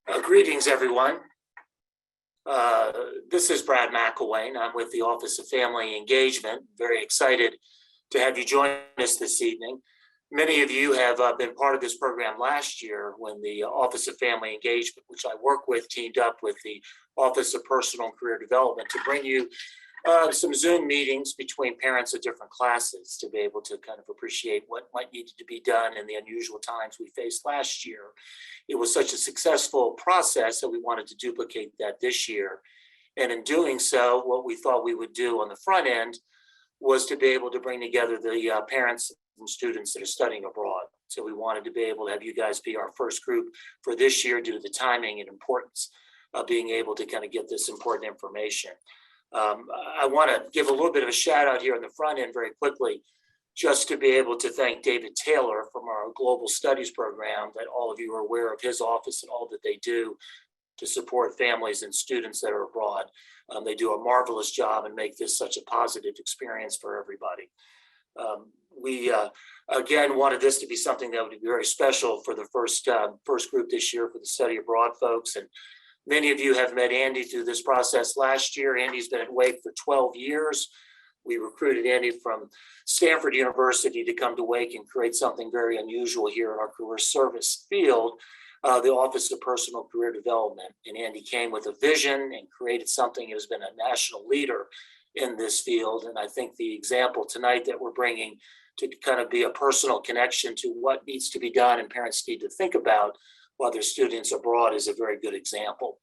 Greetings, everyone. This is Brad McElwain. I'm with the Office of Family Engagement. Very excited to have you join us this evening. Many of you have been part of this program last year when the Office of Family Engagement, which I work with, teamed up with the Office of Personal and Career Development to bring you some Zoom meetings between parents of different classes to be able to kind of appreciate what might need to be done in the unusual times we faced last year. It was such a successful process that we wanted to duplicate that this year. And in doing so, what we thought we would do on the front end was to be able to bring together the parents and students that are studying abroad. So we wanted to be able to have you guys be our first group for this year due to the timing and importance of being able to kind of get this important information. I want to give a little bit of a shout out here on the front end very quickly, just to be able to thank David Taylor from our Global Studies program, that all of you are aware of his office and all that they do to support families and students that are abroad. They do a marvelous job and make this such a positive experience for everybody. We again wanted this to be something that would be very special for the first group this year for the study abroad folks. And many of you have met Andy through this process last year. Andy's been at Wake for 12 years. We recruited Andy from Stanford University to come to Wake and create something very unusual here in our career service field, the Office of Personal Career Development. And Andy came with a vision and created something that has been a national leader in this field. And I think the example tonight that we're bringing to kind of be a personal connection to what needs to be done and parents need to think about while their students abroad is a very good example.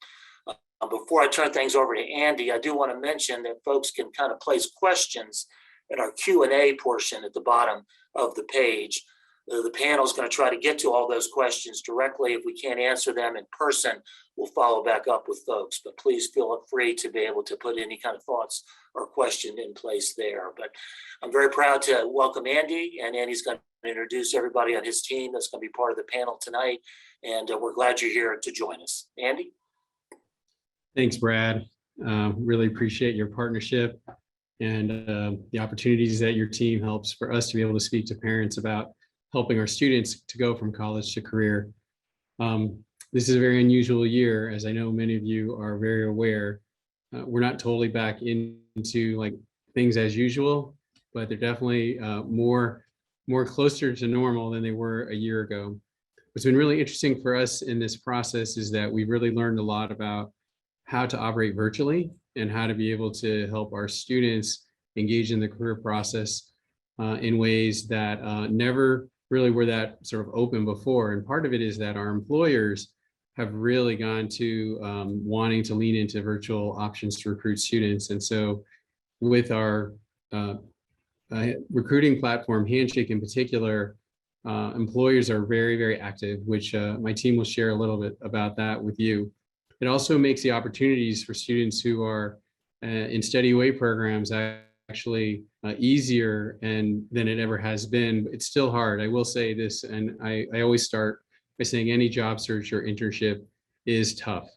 Before I turn things over to Andy, I do want to mention that folks can kind of place questions in our Q&A portion at the bottom of the page. The panel is going to try to get to all those questions directly. If we can't answer them in person, we'll follow back up with folks. But please feel free to be able to put any kind of thoughts or question in place there. But I'm very proud to welcome Andy, and Andy's going to introduce everybody on his team that's going to be part of the panel tonight. And we're glad you're here to join us. Andy? Thanks, Brad. Really appreciate your partnership and the opportunities that your team helps for us to be able to speak to parents about helping our students to go from college to career. This is a very unusual year, as I know many of you are very aware. We're not totally back into like things as usual, but they're definitely more closer to normal than they were a year ago. What's been really interesting for us in this process is that we've really learned a lot about how to operate virtually and how to be able to help our students engage in the career process in ways that never really were that sort of open before. And part of it is that our employers have really gone to wanting to lean into virtual options to recruit students. And so with our recruiting platform, Handshake in particular, employers are very, very active, which my team will share a little bit about that with you. It also makes the opportunities for students who are in study away programs actually easier than it ever has been. It's still hard. I will say this, and I always start by saying any job search or internship is tough.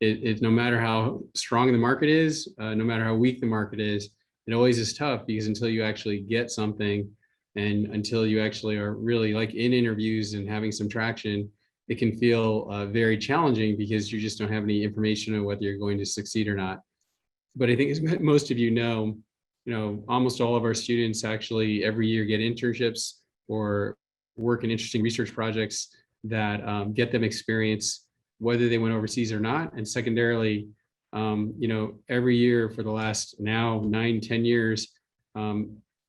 It no matter how strong the market is, no matter how weak the market is, it always is tough because until you actually get something and until you actually are really like in interviews and having some traction, it can feel very challenging because you just don't have any information on whether you're going to succeed or not. But I think as most of you know, almost all of our students actually every year get internships or work in interesting research projects that get them experience, whether they went overseas or not. And secondarily, every year for the last now 9-10 years,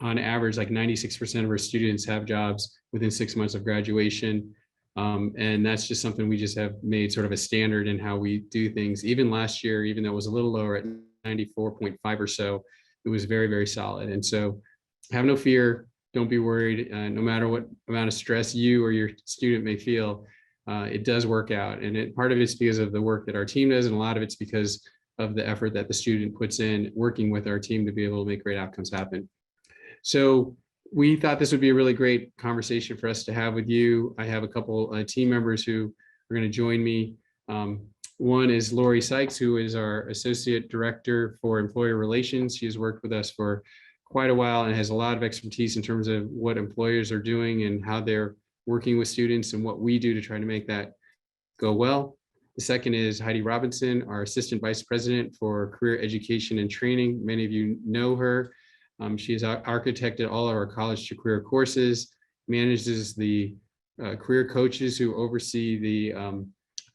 on average, like 96% of our students have jobs within 6 months of graduation. And that's just something we just have made sort of a standard in how we do things. Even last year, even though it was a little lower at 94.5 or so, it was very, very solid. And so have no fear. Don't be worried. No matter what amount of stress you or your student may feel, it does work out. And part of it's because of the work that our team does, and a lot of it's because of the effort that the student puts in working with our team to be able to make great outcomes happen. So we thought this would be a really great conversation for us to have with you. I have a couple team members who are going to join me. One is Lori Sykes, who is our Associate Director for Employer Relations. She has worked with us for quite a while and has a lot of expertise in terms of what employers are doing and how they're working with students and what we do to try to make that go well. The second is Heidi Robinson, our Assistant Vice President for Career Education and Training. Many of you know her. She has architected all of our college to career courses, manages the career coaches who oversee the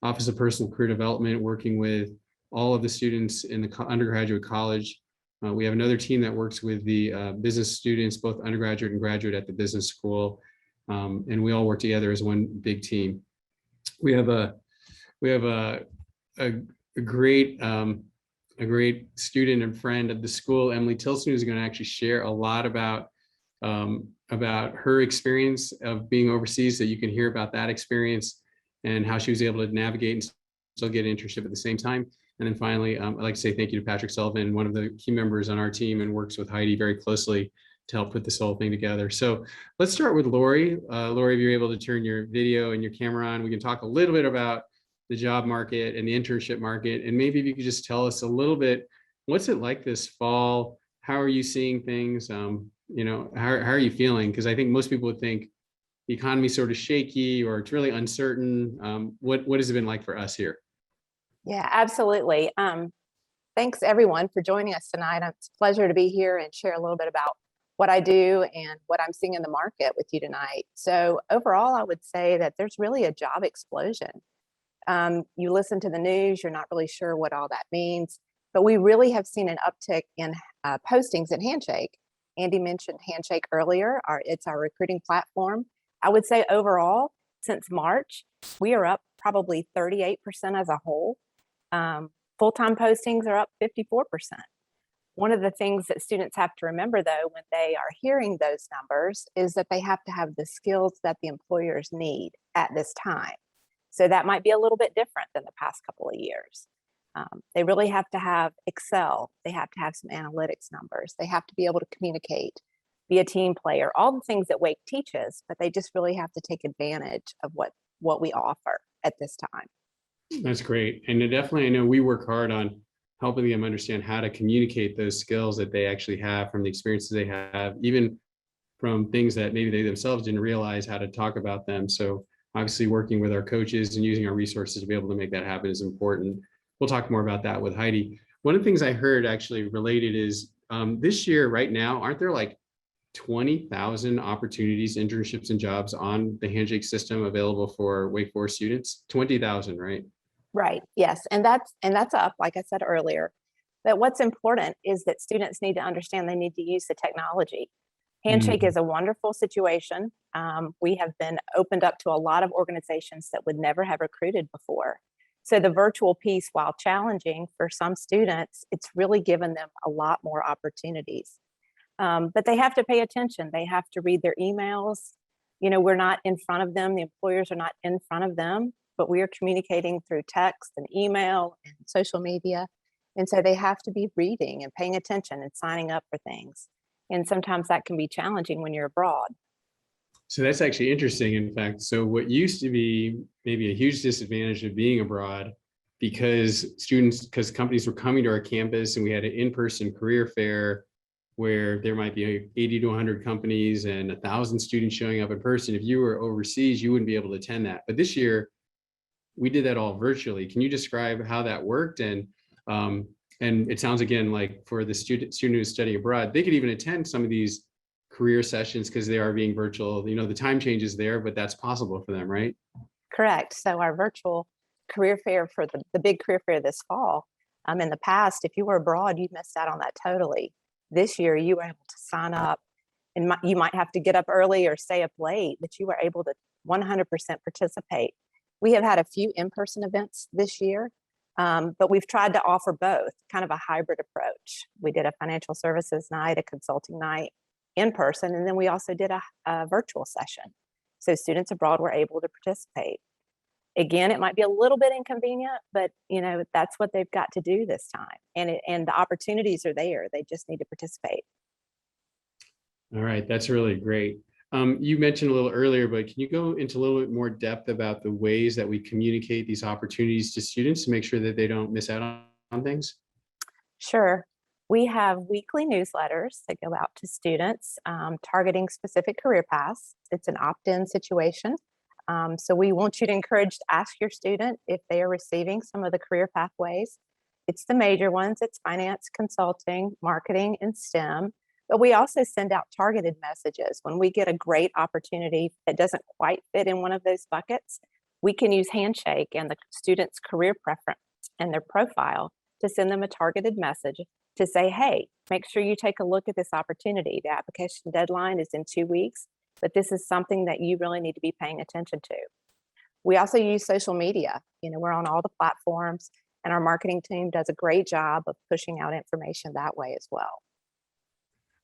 Office of Personal Career Development, working with all of the students in the undergraduate college. We have another team that works with the business students, both undergraduate and graduate at the business school. And we all work together as one big team. We have a great student and friend of the school, Emily Tilson, who's going to actually share a lot about her experience of being overseas, so you can hear about that experience and how she was able to navigate and still get an internship at the same time. And then finally, I'd like to say thank you to Patrick Sullivan, one of the key members on our team, and works with Heidi very closely to help put this whole thing together. So let's start with Lori. Lori, if you're able to turn your video and your camera on, we can talk a little bit about the job market and the internship market. And maybe if you could just tell us a little bit, what's it like this fall? How are you seeing things? How are you feeling? Because I think most people would think the economy's sort of shaky or it's really uncertain. What has it been like for us here? Yeah, absolutely. Thanks everyone for joining us tonight. It's a pleasure to be here and share a little bit about what I do and what I'm seeing in the market with you tonight. So overall, I would say that there's really a job explosion. You listen to the news, you're not really sure what all that means, but we really have seen an uptick in postings at Handshake. Andy mentioned Handshake earlier. It's our recruiting platform. I would say overall, since March, we are up probably 38% as a whole. Full-time postings are up 54%. One of the things that students have to remember, though, when they are hearing those numbers is that they have to have the skills that the employers need at this time. So that might be a little bit different than the past couple of years. They really have to have Excel. They have to have some analytics numbers. They have to be able to communicate, be a team player, all the things that Wake teaches, but they just really have to take advantage of what we offer at this time. That's great. And definitely, I know we work hard on helping them understand how to communicate those skills that they actually have from the experiences they have, even from things that maybe they themselves didn't realize how to talk about them. So obviously working with our coaches and using our resources to be able to make that happen is important. We'll talk more about that with Heidi. One of the things I heard actually related is this year, right now, aren't there like 20,000 opportunities, internships, and jobs on the Handshake system available for Wake Forest students? 20,000, right? Right. Yes. And that's up, like I said earlier. But what's important is that students need to understand they need to use the technology. Handshake is a wonderful situation. We have been opened up to a lot of organizations that would never have recruited before. So the virtual piece, while challenging for some students, it's really given them a lot more opportunities. But they have to pay attention. They have to read their emails. We're not in front of them. The employers are not in front of them, but we are communicating through text and email and social media. And so they have to be reading and paying attention and signing up for things. And sometimes that can be challenging when you're abroad. So that's actually interesting, in fact. So what used to be maybe a huge disadvantage of being abroad, because companies were coming to our campus and we had an in-person career fair where there might be 80 to 100 companies and 1,000 students showing up in person. If you were overseas, you wouldn't be able to attend that. But this year, we did that all virtually. Can you describe how that worked? And it sounds, again, like for the student who's studying abroad, they could even attend some of these career sessions because they are being virtual. The time change is there, but that's possible for them, right? Correct. So our virtual career fair for the big career fair this fall, in the past, if you were abroad, you missed out on that totally. This year, you were able to sign up, and you might have to get up early or stay up late, but you were able to 100% participate. We have had a few in-person events this year, but we've tried to offer both, kind of a hybrid approach. We did a financial services night, a consulting night in person, and then we also did a virtual session. So students abroad were able to participate. Again, it might be a little bit inconvenient, but that's what they've got to do this time. And the opportunities are there. They just need to participate. All right, that's really great. You mentioned a little earlier, but can you go into a little bit more depth about the ways that we communicate these opportunities to students to make sure that they don't miss out on things? Sure. We have weekly newsletters that go out to students targeting specific career paths. It's an opt-in situation. So we want you to encourage to ask your student if they are receiving some of the career pathways. It's the major ones, it's finance, consulting, marketing, and STEM. But we also send out targeted messages. When we get a great opportunity that doesn't quite fit in one of those buckets, we can use Handshake and the student's career preference and their profile to send them a targeted message to say, hey, make sure you take a look at this opportunity. The application deadline is in 2 weeks, but this is something that you really need to be paying attention to. We also use social media. We're on all the platforms, and our marketing team does a great job of pushing out information that way as well.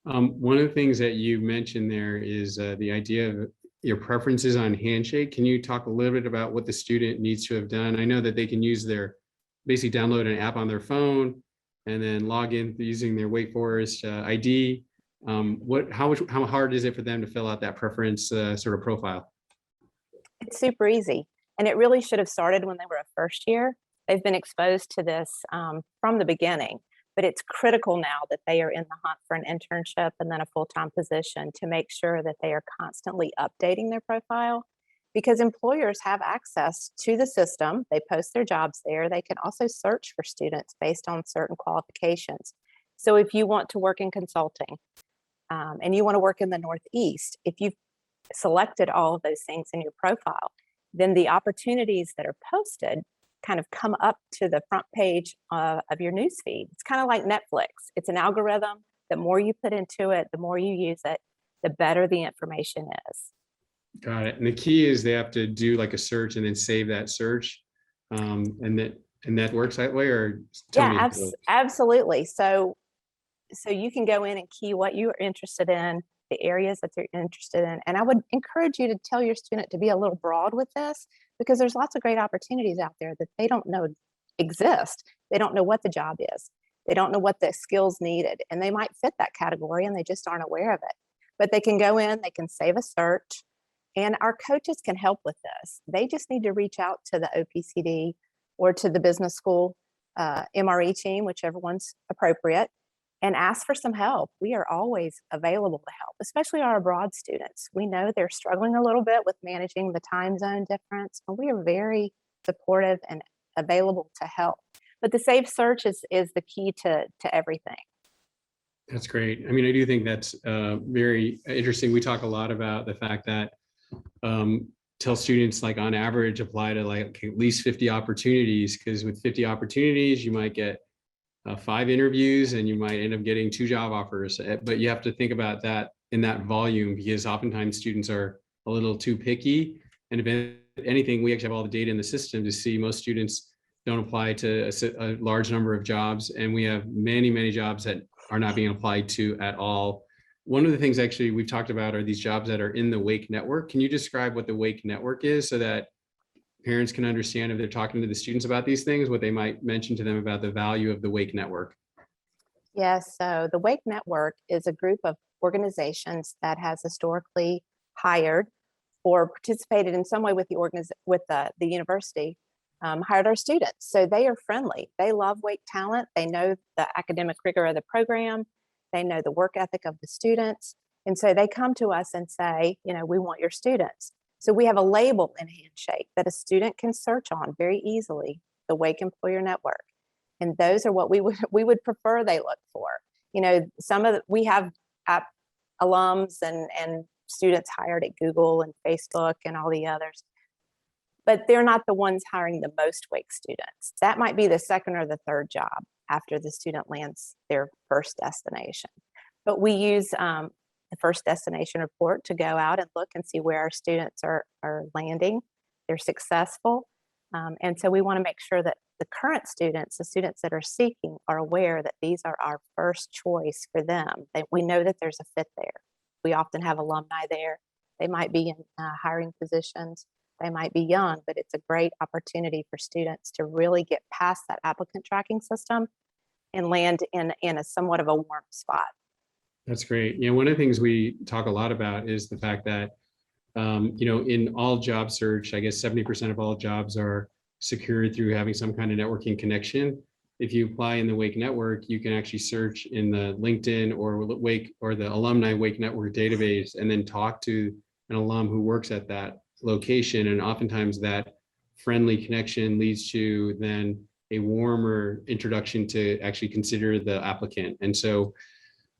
One of the things that you mentioned there is the idea of your preferences on Handshake. Can you talk a little bit about what the student needs to have done? I know that they can use basically download an app on their phone and then log in using their Wake Forest ID. How hard is it for them to fill out that preference sort of profile? It's super easy. And it really should have started when they were a first year. They've been exposed to this from the beginning, but it's critical now that they are in the hunt for an internship and then a full-time position to make sure that they are constantly updating their profile, because employers have access to the system. They post their jobs there. They can also search for students based on certain qualifications. So if you want to work in consulting and you want to work in the Northeast, if you've selected all of those things in your profile, then the opportunities that are posted kind of come up to the front page of your newsfeed. It's kind of like Netflix. It's an algorithm. The more you put into it, the more you use it, the better the information is. Got it. And the key is they have to do like a search and then save that search. And that works that way, or yeah, absolutely. So you can go in and key what you are interested in, the areas that they're interested in. And I would encourage you to tell your student to be a little broad with this, because there's lots of great opportunities out there that they don't know exist. They don't know what the job is. They don't know what the skills needed, and they might fit that category and they just aren't aware of it. But they can go in, they can save a search, and our coaches can help with this. They just need to reach out to the OPCD or to the business school MRE team, whichever one's appropriate, and ask for some help. We are always available to help, especially our abroad students. We know they're struggling a little bit with managing the time zone difference, and we are very supportive and available to help. But the safe search is the key to everything. That's great. I mean, I do think that's very interesting. We talk a lot about the fact that tell students, like, on average apply to like at least 50 opportunities, because with 50 opportunities, you might get 5 interviews and you might end up getting 2 job offers. But you have to think about that in that volume, because oftentimes students are a little too picky. And if anything, we actually have all the data in the system to see most students don't apply to a large number of jobs. And we have many, many jobs that are not being applied to at all. One of the things actually we've talked about are these jobs that are in the Wake Network. Can you describe what the Wake Network is so that parents can understand, if they're talking to the students about these things, what they might mention to them about the value of the Wake Network? Yes, so the Wake Network is a group of organizations that has historically hired or participated in some way with the university, hired our students. So they are friendly. They love Wake talent. They know the academic rigor of the program. They know the work ethic of the students. And so they come to us and say, we want your students. So we have a label in Handshake that a student can search on very easily, the Wake Employer Network. And those are what we would prefer they look for. We have alums and students hired at Google and Facebook and all the others, but they're not the ones hiring the most Wake students. That might be the second or the third job after the student lands their first destination. But we use the first destination report to go out and look and see where our students are landing. They're successful. And so we want to make sure that the current students, the students that are seeking, are aware that these are our first choice for them. We know that there's a fit there. We often have alumni there. They might be in hiring positions. They might be young, but it's a great opportunity for students to really get past that applicant tracking system and land in a somewhat of a warm spot. That's great. One of the things we talk a lot about is the fact that, in all job search, I guess 70% of all jobs are secured through having some kind of networking connection. If you apply in the Wake Network, you can actually search in the LinkedIn or Wake or the alumni Wake Network database, and then talk to an alum who works at that location. And oftentimes that friendly connection leads to then a warmer introduction to actually consider the applicant. And so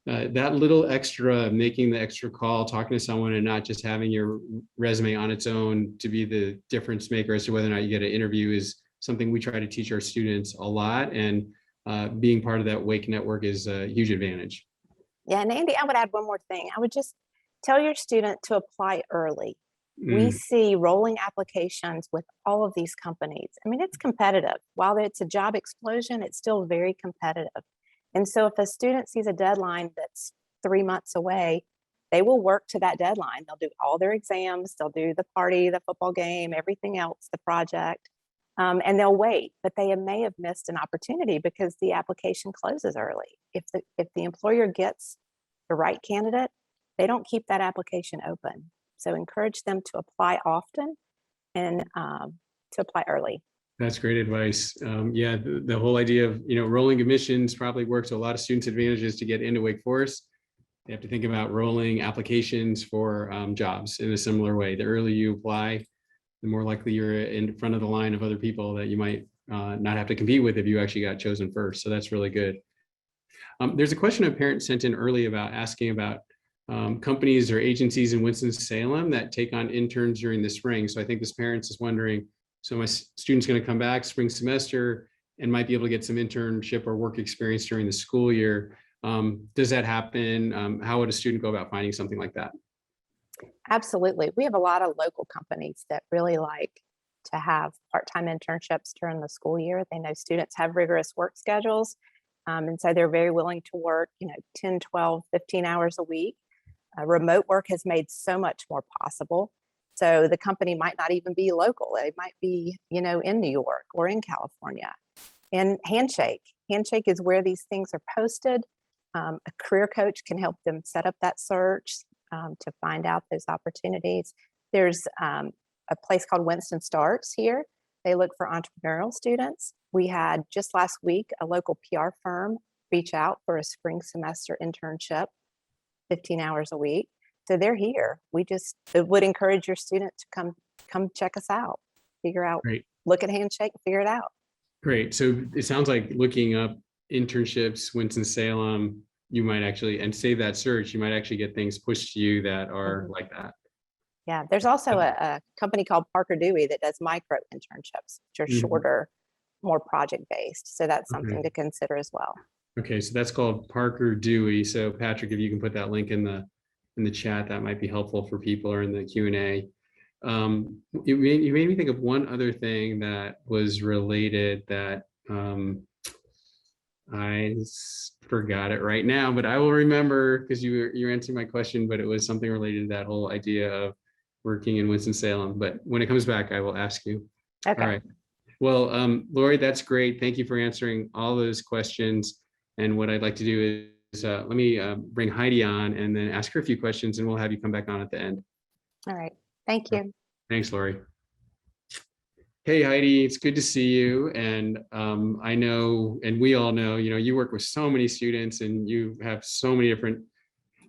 that little extra, making the extra call, talking to someone and not just having your resume on its own to be the difference maker as to whether or not you get an interview is something we try to teach our students a lot. And being part of that Wake network is a huge advantage. Yeah, and Andy, I would add one more thing. I would just tell your student to apply early. We see rolling applications with all of these companies. I mean, it's competitive. While it's a job explosion, it's still very competitive. And so if a student sees a deadline that's 3 months away, they will work to that deadline. They'll do all their exams, they'll do the party, the football game, everything else, the project, and they'll wait. But they may have missed an opportunity because the application closes early. If the employer gets the right candidate, they don't keep that application open. So encourage them to apply often and to apply early. That's great advice. Yeah, the whole idea of, rolling admissions probably works to a lot of students' advantages to get into Wake Forest. They have to think about rolling applications for jobs in a similar way. The earlier you apply, the more likely you're in front of the line of other people that you might not have to compete with if you actually got chosen first. So that's really good. There's a question a parent sent in early about asking about companies or agencies in Winston-Salem that take on interns during the spring. So I think this parent is wondering, so my student's going to come back spring semester and might be able to get some internship or work experience during the school year. Does that happen? How would a student go about finding something like that? Absolutely. We have a lot of local companies that really like to have part-time internships during the school year. They know students have rigorous work schedules. And so they're very willing to work, 10, 12, 15 hours a week. Remote work has made so much more possible. So the company might not even be local. They might be, in New York or in California. And Handshake is where these things are posted. A career coach can help them set up that search to find out those opportunities. There's a place called Winston Starts here. They look for entrepreneurial students. We had just last week a local PR firm reach out for a spring semester internship, 15 hours a week. So they're here. We just would encourage your student to come check us out, figure out, Great. Look at Handshake, and figure it out. Great. So it sounds like looking up internships, Winston-Salem, you might actually, and save that search, you might actually get things pushed to you that are like that. Yeah, there's also a company called Parker Dewey that does micro internships, which are shorter, more project-based. So that's something to consider as well. Okay, so that's called Parker Dewey. So Patrick, if you can put that link in the chat, that might be helpful for people or in the Q&A. You made me think of one other thing that was related that I forgot it right now, but I will remember because you're answering my question, but it was something related to that whole idea of working in Winston-Salem. But when it comes back, I will ask you. Okay. All right. Well, Lori, that's great. Thank you for answering all those questions. And what I'd like to do is let me bring Heidi on and then ask her a few questions, and we'll have you come back on at the end. All right. Thank you. Thanks, Lori. Hey, Heidi, it's good to see you. And I know, and we all know, you work with so many students and you have so many different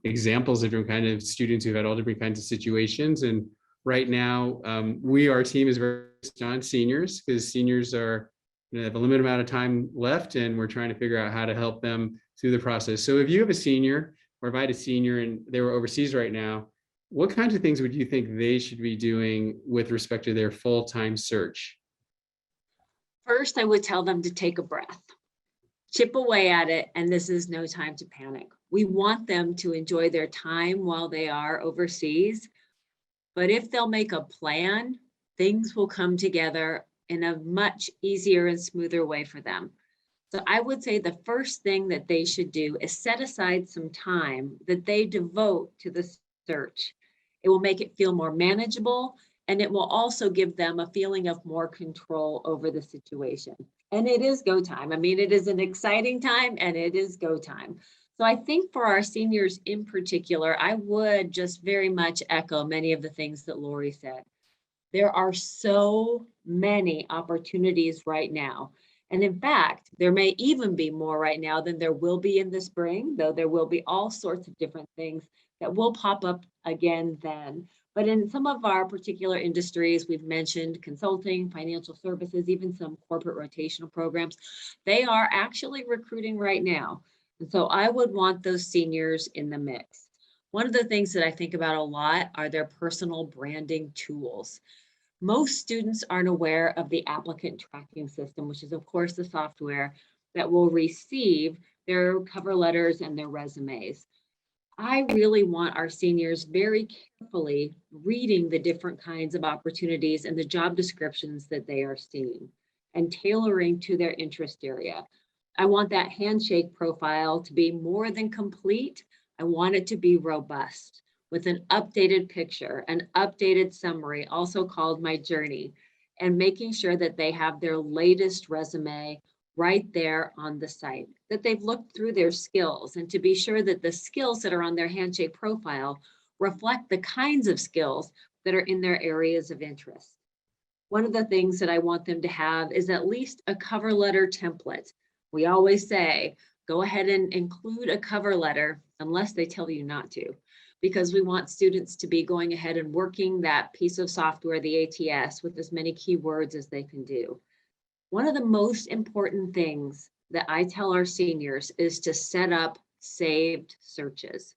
examples of different kind of students who've had all different kinds of situations. And right now, our team is very focused on seniors because seniors have a limited amount of time left, and we're trying to figure out how to help them through the process. So if you have a senior, or if I had a senior and they were overseas right now, what kinds of things would you think they should be doing with respect to their full-time search? First, I would tell them to take a breath, chip away at it, and this is no time to panic. We want them to enjoy their time while they are overseas, but if they'll make a plan, things will come together in a much easier and smoother way for them. So I would say the first thing that they should do is set aside some time that they devote to the search. It will make it feel more manageable, and it will also give them a feeling of more control over the situation. And it is go time. I mean, it is an exciting time and it is go time. So I think for our seniors in particular, I would just very much echo many of the things that Lori said. There are so many opportunities right now. And in fact, there may even be more right now than there will be in the spring, though there will be all sorts of different things that will pop up again then. But in some of our particular industries, we've mentioned consulting, financial services, even some corporate rotational programs, they are actually recruiting right now. And so I would want those seniors in the mix. One of the things that I think about a lot are their personal branding tools. Most students aren't aware of the applicant tracking system, which is of course the software that will receive their cover letters and their resumes. I really want our seniors very carefully reading the different kinds of opportunities and the job descriptions that they are seeing and tailoring to their interest area. I want that handshake profile to be more than complete. I want it to be robust with an updated picture, an updated summary, also called My Journey, and making sure that they have their latest resume right there on the site, that they've looked through their skills, and to be sure that the skills that are on their handshake profile reflect the kinds of skills that are in their areas of interest. One of the things that I want them to have is at least a cover letter template. We always say, go ahead and include a cover letter unless they tell you not to, because we want students to be going ahead and working that piece of software, the ATS, with as many keywords as they can do. One of the most important things that I tell our seniors is to set up saved searches.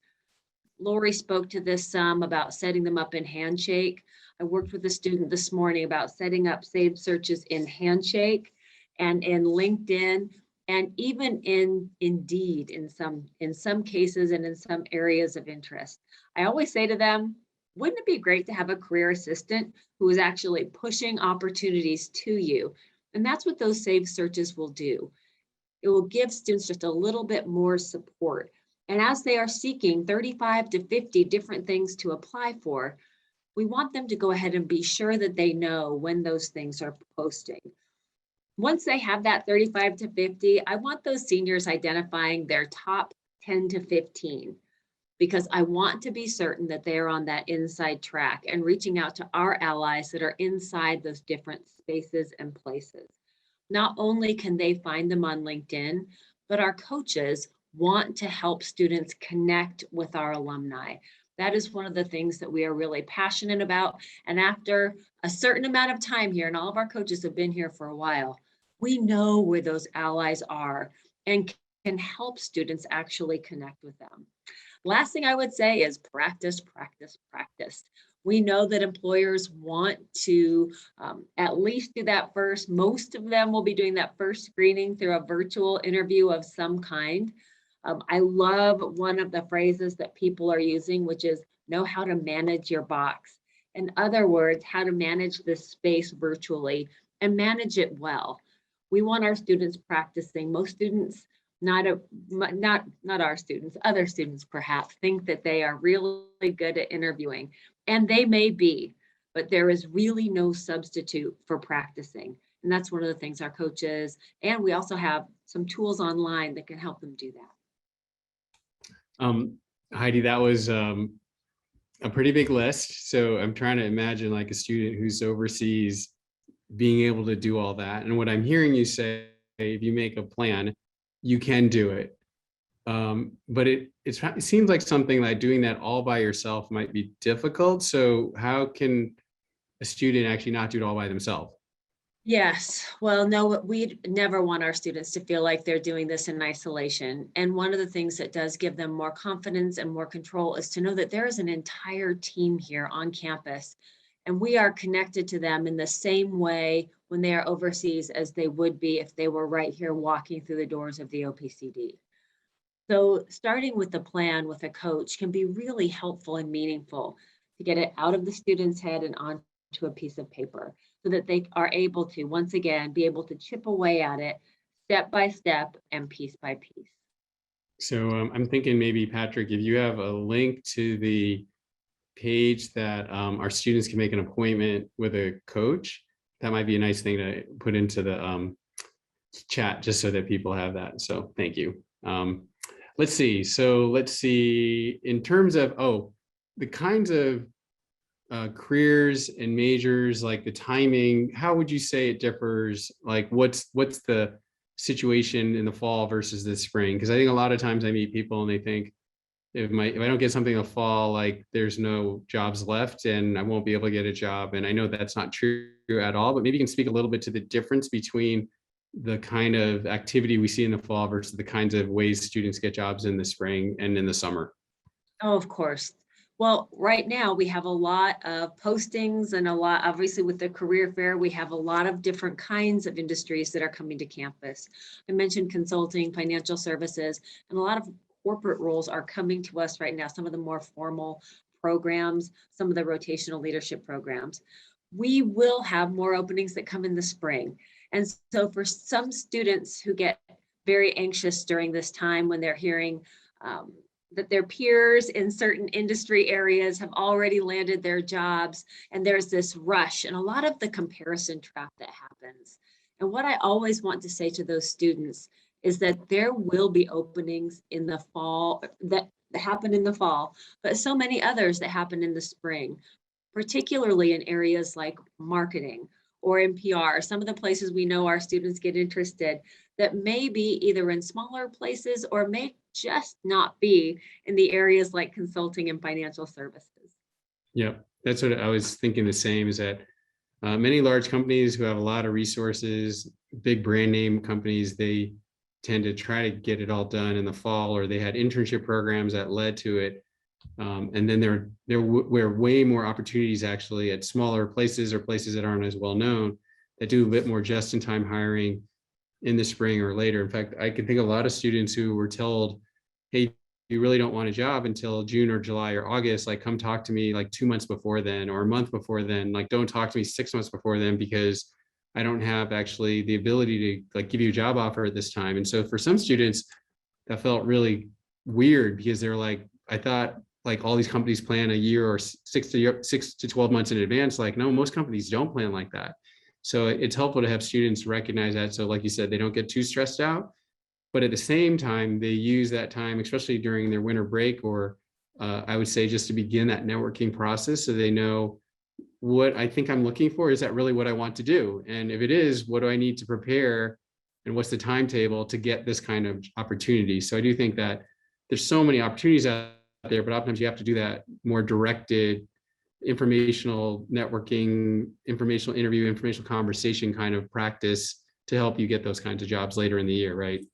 Lori spoke to this some about setting them up in Handshake. I worked with a student this morning about setting up saved searches in Handshake and in LinkedIn, and even in Indeed in some cases and in some areas of interest. I always say to them, wouldn't it be great to have a career assistant who is actually pushing opportunities to you? And that's what those saved searches will do. It will give students just a little bit more support. And as they are seeking 35 to 50 different things to apply for, we want them to go ahead and be sure that they know when those things are posting. Once they have that 35 to 50, I want those seniors identifying their top 10 to 15, because I want to be certain that they are on that inside track and reaching out to our allies that are inside those different spaces and places. Not only can they find them on LinkedIn, but our coaches want to help students connect with our alumni. That is one of the things that we are really passionate about. And after a certain amount of time here, and all of our coaches have been here for a while, we know where those allies are and can help students actually connect with them. Last thing I would say is practice, practice, practice. We know that employers want to at least do that first. Most of them will be doing that first screening through a virtual interview of some kind. I love one of the phrases that people are using, which is know how to manage your box. In other words, how to manage this space virtually and manage it well. We want our students practicing. Most students, not our students, other students perhaps, think that they are really good at interviewing, and they may be, but there is really no substitute for practicing. And that's one of the things our coaches, and we also have some tools online that can help them do that. Heidi, that was a pretty big list. So I'm trying to imagine like a student who's overseas being able to do all that. And what I'm hearing you say, if you make a plan, you can do it. But it seems like something like doing that all by yourself might be difficult. So how can a student actually not do it all by themselves? Yes, well, no, we never want our students to feel like they're doing this in isolation. And one of the things that does give them more confidence and more control is to know that there is an entire team here on campus, and we are connected to them in the same way when they are overseas as they would be if they were right here walking through the doors of the OPCD. So starting with the plan with a coach can be really helpful and meaningful to get it out of the student's head and onto a piece of paper, so that they are able to, once again, be able to chip away at it step by step and piece by piece. So I'm thinking maybe, Patrick, if you have a link to the page that our students can make an appointment with a coach, that might be a nice thing to put into the chat, just so that people have that. So thank you. Let's see. So let's see, in terms of, the kinds of careers and majors, like the timing, how would you say it differs? Like what's the situation in the fall versus the spring? Because I think a lot of times I meet people and they think if I don't get something in the fall, like there's no jobs left and I won't be able to get a job. And I know that's not true at all, but maybe you can speak a little bit to the difference between the kind of activity we see in the fall versus the kinds of ways students get jobs in the spring and in the summer. Oh, of course. Well, right now we have a lot of postings and a lot, obviously with the career fair, we have a lot of different kinds of industries that are coming to campus. I mentioned consulting, financial services, and a lot of corporate roles are coming to us right now. Some of the more formal programs, some of the rotational leadership programs. We will have more openings that come in the spring. And so for some students who get very anxious during this time when they're hearing that their peers in certain industry areas have already landed their jobs, and there's this rush and a lot of the comparison trap that happens. And what I always want to say to those students is that there will be openings in the fall that happen in the fall, but so many others that happen in the spring, particularly in areas like marketing or in PR, some of the places we know our students get interested that may be either in smaller places or may just not be in the areas like consulting and financial services. Yeah, that's what I was thinking. The same is that many large companies who have a lot of resources, big brand name companies, they tend to try to get it all done in the fall, or they had internship programs that led to it. And then there were way more opportunities actually at smaller places or places that aren't as well known that do a bit more just-in-time hiring in the spring or later. In fact, I can think of a lot of students who were told, hey, you really don't want a job until June or July or August, like come talk to me like 2 months before then or a month before then, like don't talk to me 6 months before then because I don't have actually the ability to like give you a job offer at this time. And so for some students that felt really weird because they're like, I thought like all these companies plan a year or 6 to 12 months in advance. Like, no, most companies don't plan like that. So it's helpful to have students recognize that. So like you said, they don't get too stressed out, but at the same time, they use that time, especially during their winter break, or I would say just to begin that networking process so they know what I think I'm looking for. Is that really what I want to do? And if it is, what do I need to prepare? And what's the timetable to get this kind of opportunity? So I do think that there's so many opportunities out there, but oftentimes you have to do that more directed informational networking, informational interview, informational conversation kind of practice to help you get those kinds of jobs later in the year, right?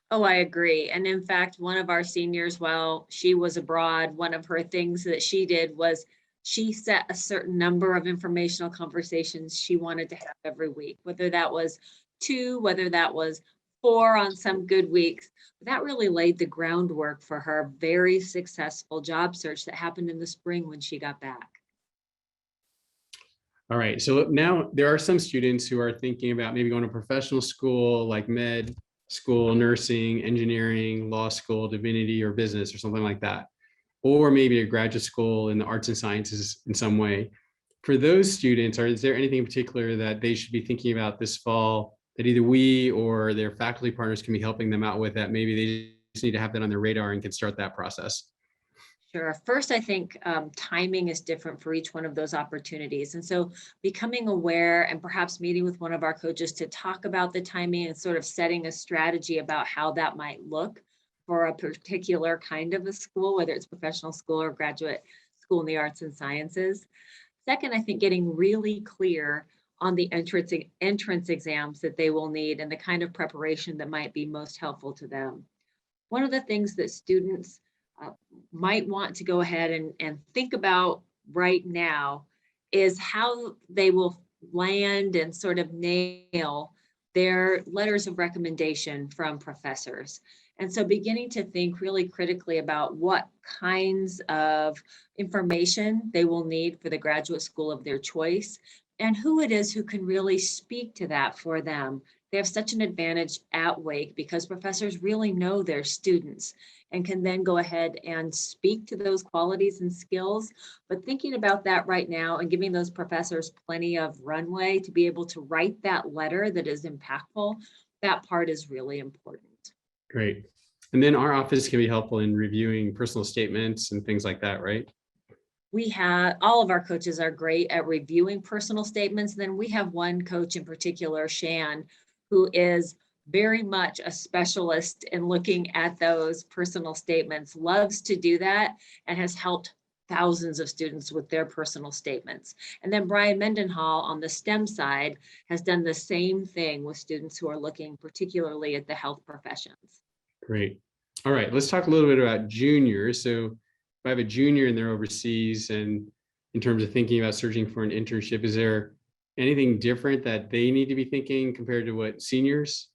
Oh, I agree. And in fact, one of our seniors, while she was abroad, one of her things that she did was she set a certain number of informational conversations she wanted to have every week, whether that was 2, whether that was 4 on some good weeks. That really laid the groundwork for her very successful job search that happened in the spring when she got back. All right, so now there are some students who are thinking about maybe going to professional school like med school, nursing, engineering, law school, divinity, or business, or something like that. Or maybe a graduate school in the arts and sciences in some way. For those students, is there anything in particular that they should be thinking about this fall that either we or their faculty partners can be helping them out with, that maybe they just need to have that on their radar and can start that process? Sure. First, I think timing is different for each one of those opportunities. And so becoming aware and perhaps meeting with one of our coaches to talk about the timing and sort of setting a strategy about how that might look for a particular kind of a school, whether it's professional school or graduate school in the arts and sciences. Second, I think getting really clear on the entrance exams that they will need and the kind of preparation that might be most helpful to them. One of the things that students might want to go ahead and think about right now is how they will land and sort of nail their letters of recommendation from professors. And so beginning to think really critically about what kinds of information they will need for the graduate school of their choice and who it is who can really speak to that for them. They have such an advantage at Wake because professors really know their students and can then go ahead and speak to those qualities and skills. But thinking about that right now and giving those professors plenty of runway to be able to write that letter that is impactful, that part is really important. Great. And then our office can be helpful in reviewing personal statements and things like that, right? all of our coaches are great at reviewing personal statements. Then we have one coach in particular, Shan, who is very much a specialist in looking at those personal statements, loves to do that, and has helped thousands of students with their personal statements. And then Brian Mendenhall on the STEM side has done the same thing with students who are looking particularly at the health professions. Great. All right, let's talk a little bit about juniors. So if I have a junior and they're overseas, and in terms of thinking about searching for an internship, is there anything different that they need to be thinking compared to what seniors?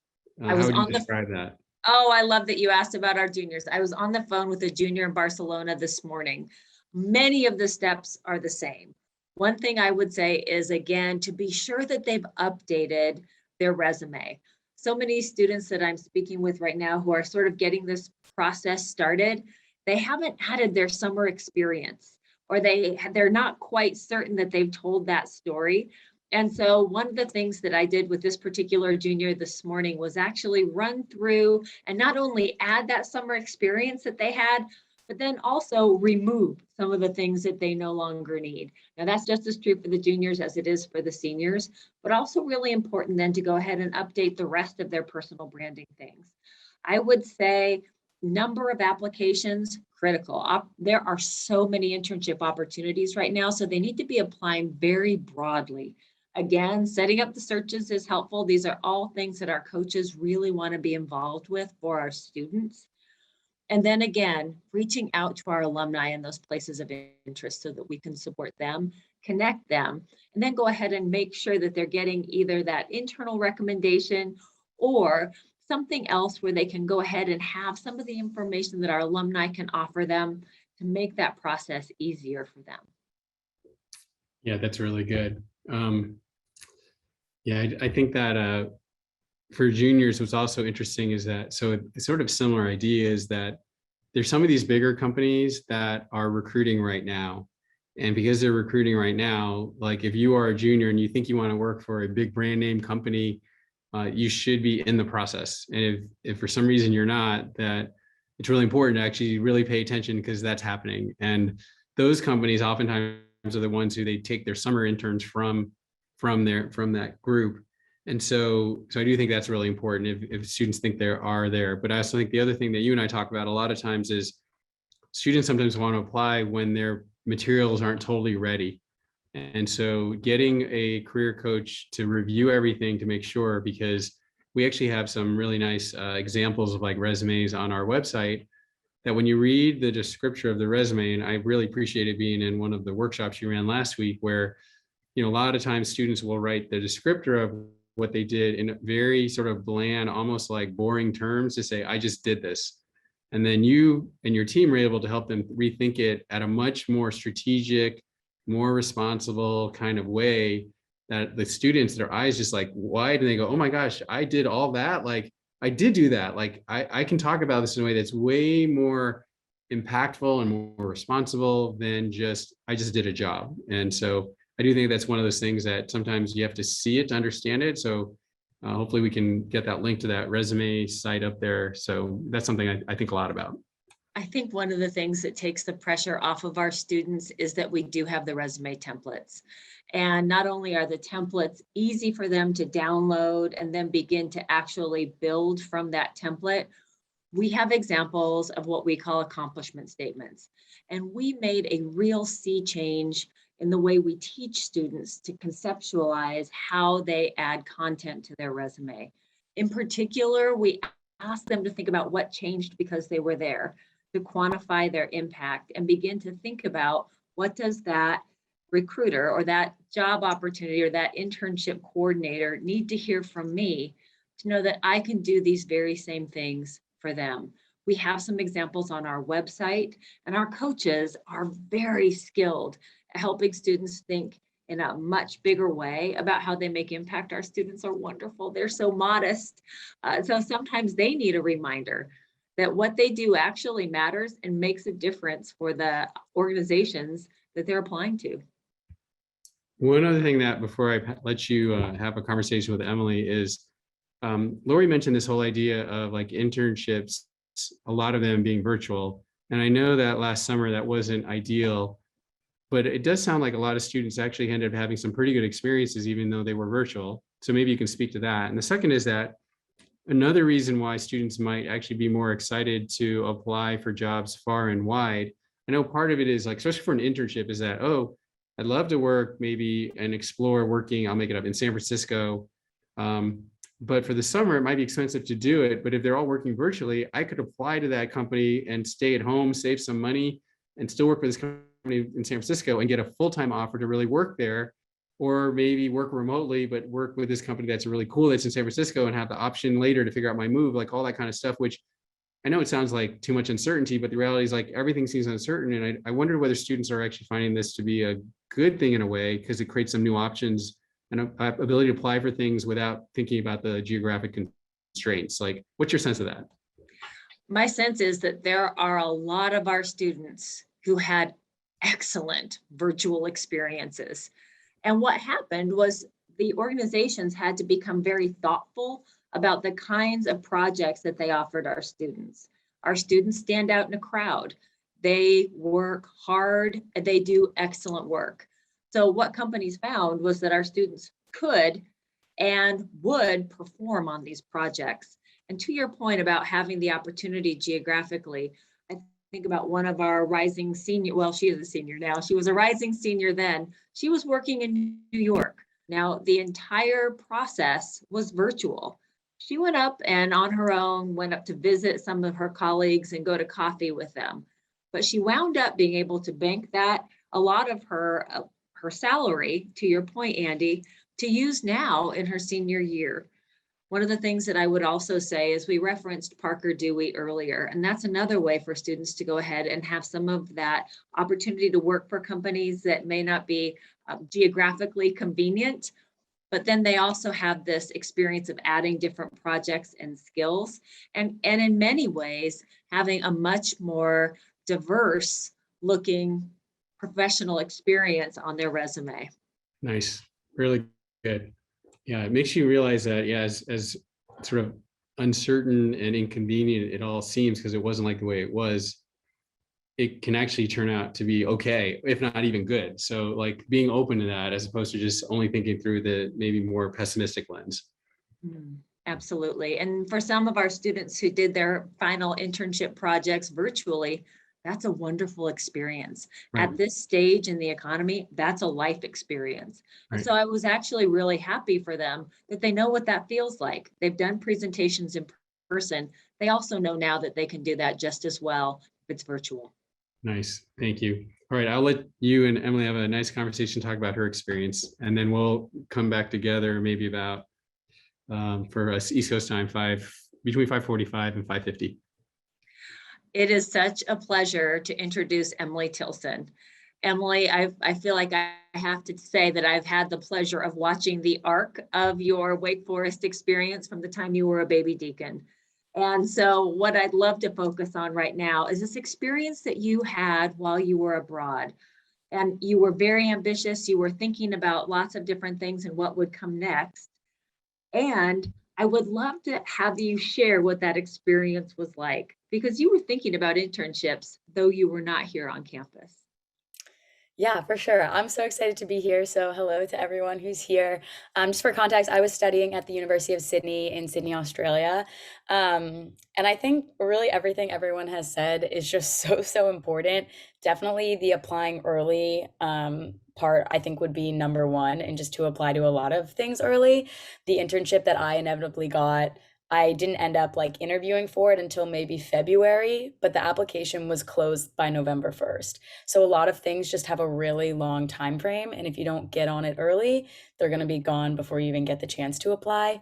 How would you describe that? Oh, I love that you asked about our juniors. I was on the phone with a junior in Barcelona this morning. Many of the steps are the same. One thing I would say is, again, to be sure that they've updated their resume. So many students that I'm speaking with right now who are sort of getting this process started, they haven't added their summer experience, or they're not quite certain that they've told that story. And so one of the things that I did with this particular junior this morning was actually run through and not only add that summer experience that they had, but then also remove some of the things that they no longer need. Now that's just as true for the juniors as it is for the seniors, but also really important then to go ahead and update the rest of their personal branding things. I would say number of applications, critical. There are so many internship opportunities right now, so they need to be applying very broadly. Again, setting up the searches is helpful. These are all things that our coaches really want to be involved with for our students. And then again, reaching out to our alumni in those places of interest so that we can support them, connect them, and then go ahead and make sure that they're getting either that internal recommendation or something else where they can go ahead and have some of the information that our alumni can offer them to make that process easier for them. Yeah, that's really good. Yeah, I think that for juniors, what's also interesting is that, so it's sort of similar idea is that there's some of these bigger companies that are recruiting right now. And because they're recruiting right now, like if you are a junior and you think you want to work for a big brand name company, you should be in the process. And if for some reason you're not, that it's really important to actually really pay attention, because that's happening. And those companies oftentimes are the ones who they take their summer interns from that group. And so I do think that's really important if students think they are there. But I also think the other thing that you and I talk about a lot of times is students sometimes want to apply when their materials aren't totally ready. And so getting a career coach to review everything to make sure, because we actually have some really nice examples of like resumes on our website, that when you read the description of the resume, and I really appreciated being in one of the workshops you ran last week, where, a lot of times students will write the descriptor of what they did in very sort of bland, almost like boring terms to say, I just did this. And then you and your team were able to help them rethink it at a much more strategic, more responsible kind of way, that the students, their eyes just like wide, and they go, oh my gosh, I did all that. Like I did do that. Like I can talk about this in a way that's way more impactful and more responsible than I just did a job. And so I do think that's one of those things that sometimes you have to see it to understand it. So hopefully we can get that link to that resume site up there. So that's something I think a lot about. I think one of the things that takes the pressure off of our students is that we do have the resume templates. And not only are the templates easy for them to download and then begin to actually build from that template, we have examples of what we call accomplishment statements. And we made a real sea change in the way we teach students to conceptualize how they add content to their resume. In particular, we ask them to think about what changed because they were there, to quantify their impact and begin to think about what does that recruiter or that job opportunity or that internship coordinator need to hear from me to know that I can do these very same things for them. We have some examples on our website, and our coaches are very skilled at helping students think in a much bigger way about how they make impact. Our students are wonderful. They're so modest. So sometimes they need a reminder that what they do actually matters and makes a difference for the organizations that they're applying to. One other thing that before I let you have a conversation with Emily is, Lori mentioned this whole idea of like internships, a lot of them being virtual. And I know that last summer that wasn't ideal, but it does sound like a lot of students actually ended up having some pretty good experiences, even though they were virtual. So maybe you can speak to that. And the second is that another reason why students might actually be more excited to apply for jobs far and wide. I know part of it is like, especially for an internship, is that, oh, I'd love to work maybe and explore working, I'll make it up, in San Francisco. But for the summer, it might be expensive to do it. But if they're all working virtually, I could apply to that company and stay at home, save some money, and still work for this company in San Francisco and get a full-time offer to really work there. Or maybe work remotely, but work with this company that's really cool, that's in San Francisco, and have the option later to figure out my move, like all that kind of stuff, which I know it sounds like too much uncertainty, but the reality is like everything seems uncertain. And I wonder whether students are actually finding this to be a good thing in a way, because it creates some new options and ability to apply for things without thinking about the geographic constraints. Like, what's your sense of that? My sense is that there are a lot of our students who had excellent virtual experiences. And what happened was the organizations had to become very thoughtful about the kinds of projects that they offered our students. Our students stand out in a crowd. They work hard and they do excellent work. So what companies found was that our students could and would perform on these projects. And to your point about having the opportunity geographically, I think about one of our rising senior, well, she is a senior now. She was a rising senior then. She was working in New York. Now, the entire process was virtual. She went up and on her own went up to visit some of her colleagues and go to coffee with them. But she wound up being able to bank that, a lot of her salary, to your point, Andy, to use now in her senior year. One of the things that I would also say is we referenced Parker Dewey earlier, and that's another way for students to go ahead and have some of that opportunity to work for companies that may not be geographically convenient, but then they also have this experience of adding different projects and skills, and in many ways, having a much more diverse looking professional experience on their resume. Nice, really good. Yeah, it makes you realize that, yeah, as sort of uncertain and inconvenient it all seems, because it wasn't like the way it was, it can actually turn out to be okay, if not even good. So like being open to that, as opposed to just only thinking through the maybe more pessimistic lens. Absolutely. And for some of our students who did their final internship projects virtually, that's a wonderful experience. Right. At this stage in the economy, that's a life experience. Right. And so I was actually really happy for them that they know what that feels like. They've done presentations in person. They also know now that they can do that just as well if it's virtual. Nice. Thank you. All right. I'll let you and Emily have a nice conversation, talk about her experience, and then we'll come back together maybe about for us East Coast time, between 5:45 and 5:50. It is such a pleasure to introduce Emily Tilson. Emily, I feel like I have to say that I've had the pleasure of watching the arc of your Wake Forest experience from the time you were a baby deacon. And so what I'd love to focus on right now is this experience that you had while you were abroad. And you were very ambitious. You were thinking about lots of different things and what would come next. And I would love to have you share what that experience was like, because you were thinking about internships, though you were not here on campus. Yeah, for sure. I'm so excited to be here. So hello to everyone who's here. Just for context, I was studying at the University of Sydney in Sydney, Australia. And I think really everything everyone has said is just so important. Definitely the applying early part, I think, would be number one, and just to apply to a lot of things early. The internship that I inevitably got, I didn't end up like interviewing for it until maybe February, but the application was closed by November 1st. So a lot of things just have a really long time frame, and if you don't get on it early, they're going to be gone before you even get the chance to apply.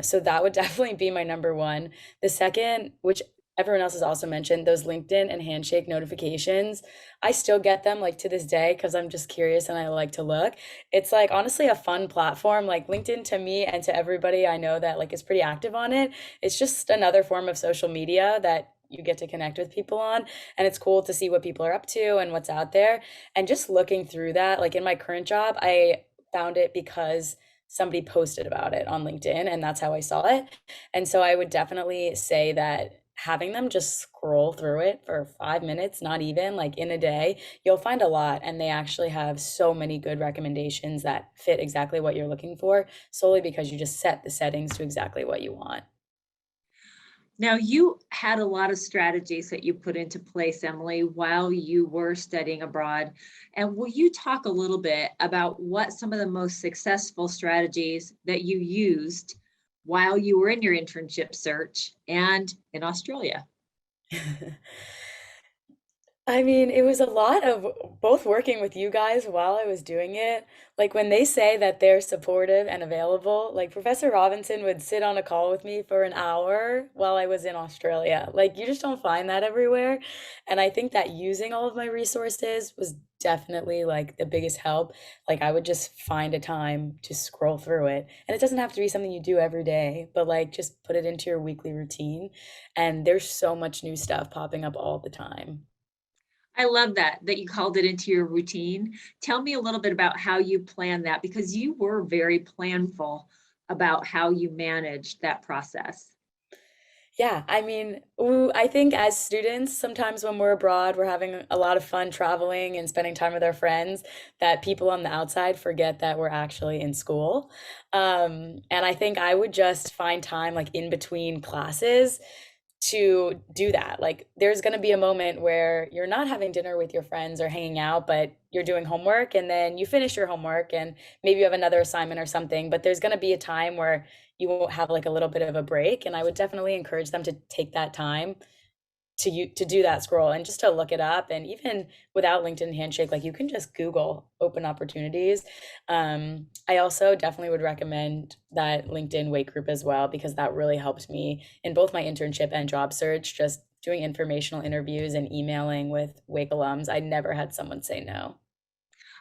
So that would definitely be my number one. The second, which everyone else has also mentioned, those LinkedIn and Handshake notifications. I still get them like to this day because I'm just curious and I like to look. It's like honestly a fun platform. Like LinkedIn, to me and to everybody I know that like is pretty active on it, it's just another form of social media that you get to connect with people on, and it's cool to see what people are up to and what's out there. And just looking through that, like in my current job, I found it because somebody posted about it on LinkedIn, and that's how I saw it. And so I would definitely say that having them just scroll through it for 5 minutes, not even like in a day, you'll find a lot. And they actually have so many good recommendations that fit exactly what you're looking for, solely because you just set the settings to exactly what you want. Now, you had a lot of strategies that you put into place, Emily, while you were studying abroad. And will you talk a little bit about what some of the most successful strategies that you used while you were in your internship search and in Australia? I mean, it was a lot of both working with you guys while I was doing it. Like when they say that they're supportive and available, like Professor Robinson would sit on a call with me for an hour while I was in Australia. Like you just don't find that everywhere. And I think that using all of my resources was definitely like the biggest help. Like I would just find a time to scroll through it. And it doesn't have to be something you do every day, but like just put it into your weekly routine. And there's so much new stuff popping up all the time. I love that you called it into your routine. Tell me a little bit about how you plan that, because you were very planful about how you managed that process. Yeah, I mean, I think as students, sometimes when we're abroad, we're having a lot of fun traveling and spending time with our friends, that people on the outside forget that we're actually in school. And I think I would just find time like in between classes to do that. Like there's going to be a moment where you're not having dinner with your friends or hanging out, but you're doing homework and then you finish your homework and maybe you have another assignment or something, but there's going to be a time where you won't have like a little bit of a break. And I would definitely encourage them to take that time to do that scroll and just to look it up. And even without LinkedIn Handshake, like you can just Google open opportunities. I also definitely would recommend that LinkedIn Wake group as well, because that really helped me in both my internship and job search, just doing informational interviews and emailing with Wake alums. I never had someone say no.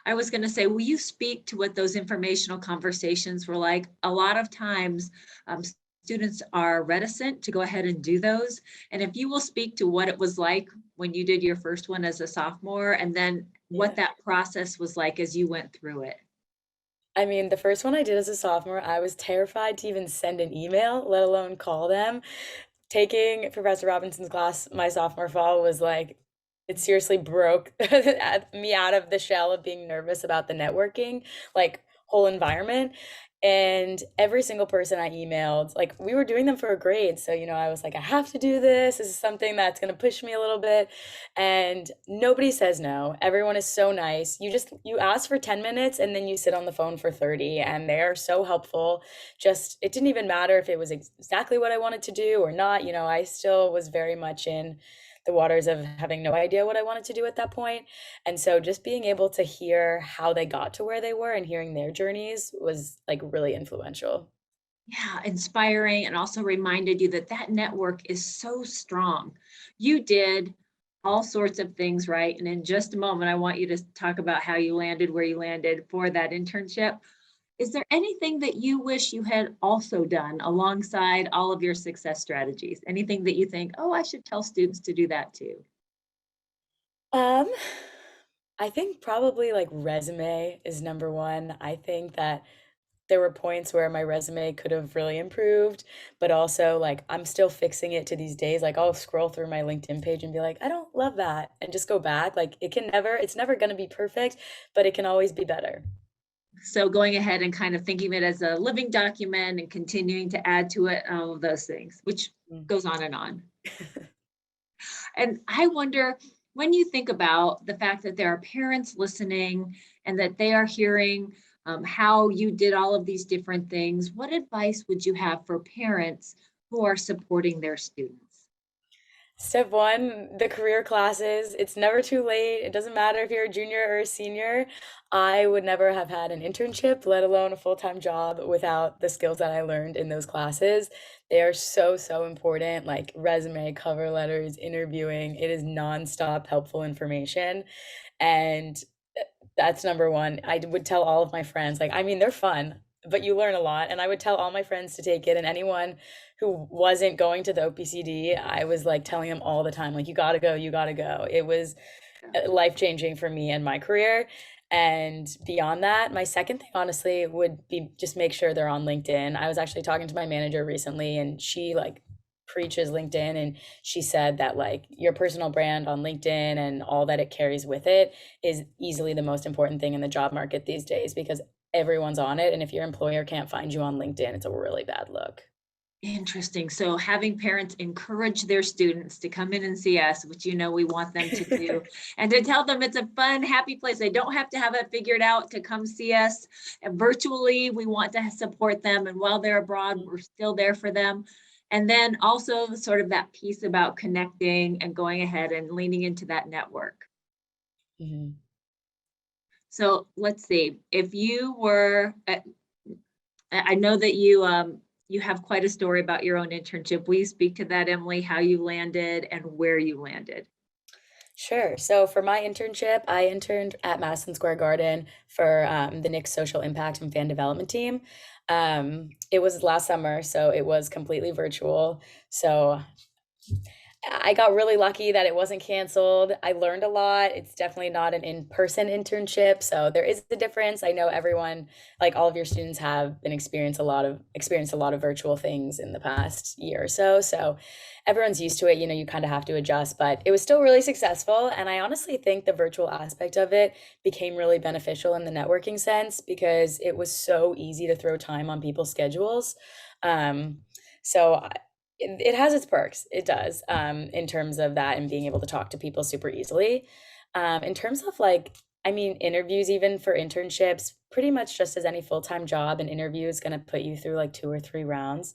I was going to say, will you speak to what those informational conversations were like? A lot of times, students are reticent to go ahead and do those. And if you will speak to what it was like when you did your first one as a sophomore, and then what Yeah. that process was like as you went through it. I mean, the first one I did as a sophomore, I was terrified to even send an email, let alone call them. Taking Professor Robinson's class my sophomore fall was like, it seriously broke me out of the shell of being nervous about the networking, like whole environment. And every single person I emailed, like we were doing them for a grade. So, I was like, I have to do this. This is something that's going to push me a little bit. And nobody says no. Everyone is so nice. You ask for 10 minutes and then you sit on the phone for 30 and they're so helpful. Just, it didn't even matter if it was exactly what I wanted to do or not. I still was very much in the waters of having no idea what I wanted to do at that point. And so just being able to hear how they got to where they were and hearing their journeys was like really influential. Yeah, inspiring, and also reminded you that that network is so strong. You did all sorts of things right. And in just a moment, I want you to talk about how you landed where you landed for that internship. Is there anything that you wish you had also done alongside all of your success strategies? Anything that you think, oh, I should tell students to do that too? Um, I think probably like resume is number one. I think that there were points where my resume could have really improved, but also like I'm still fixing it to these days. Like I'll scroll through my LinkedIn page and be like, I don't love that, and just go back. Like it's never going to be perfect, but it can always be better. So going ahead and kind of thinking of it as a living document and continuing to add to it, all of those things, which Mm. goes on and on. And I wonder, when you think about the fact that there are parents listening and that they are hearing how you did all of these different things, what advice would you have for parents who are supporting their students? Step one, the career classes. It's never too late. It doesn't matter if you're a junior or a senior. I would never have had an internship, let alone a full-time job, without the skills that I learned in those classes. They are so, so important, like resume, cover letters, interviewing. It is nonstop helpful information. And that's number one. I would tell all of my friends, like, I mean, they're fun, but you learn a lot. And I would tell all my friends to take it. And anyone who wasn't going to the OPCD, I was like telling them all the time, like, you gotta go, you gotta go. It was life changing for me and my career. And beyond that, my second thing, honestly, would be just make sure they're on LinkedIn. I was actually talking to my manager recently, and she like preaches LinkedIn, and she said that like your personal brand on LinkedIn and all that it carries with it is easily the most important thing in the job market these days, because everyone's on it. And if your employer can't find you on LinkedIn, it's a really bad look. Interesting. So having parents encourage their students to come in and see us, which we want them to do, and to tell them it's a fun, happy place. They don't have to have it figured out to come see us. And virtually, we want to support them. And while they're abroad, we're still there for them. And then also sort of that piece about connecting and going ahead and leaning into that network. Mm-hmm. So let's see, if you were, I know that you have quite a story about your own internship. Will you speak to that, Emily, how you landed and where you landed? Sure. So for my internship, I interned at Madison Square Garden for the Knicks Social Impact and Fan Development Team. It was last summer, so it was completely virtual. So I got really lucky that it wasn't canceled. I learned a lot. It's definitely not an in-person internship, so there is a difference. I know everyone, like all of your students, have been experienced a lot of virtual things in the past year or so. So everyone's used to it. You kind of have to adjust, but it was still really successful. And I honestly think the virtual aspect of it became really beneficial in the networking sense, because it was so easy to throw time on people's schedules. So it has its perks. It does, in terms of that and being able to talk to people super easily. In terms of interviews, even for internships, pretty much just as any full-time job, an interview is going to put you through like 2 or 3 rounds.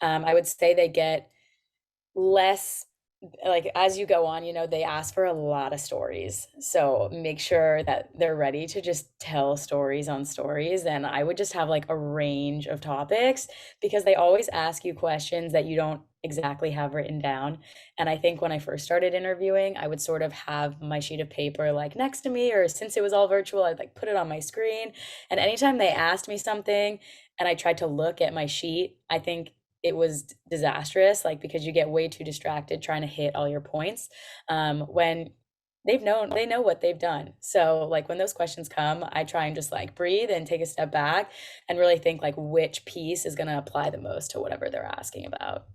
I would say they get less, like as you go on, they ask for a lot of stories. So make sure that they're ready to just tell stories on stories. And I would just have like a range of topics, because they always ask you questions that you don't exactly have written down. And I think when I first started interviewing, I would sort of have my sheet of paper like next to me, or since it was all virtual, I'd like put it on my screen. And anytime they asked me something and I tried to look at my sheet, I think it was disastrous, like, because you get way too distracted trying to hit all your points, when they know what they've done. So like when those questions come, I try and just like breathe and take a step back and really think like which piece is going to apply the most to whatever they're asking about.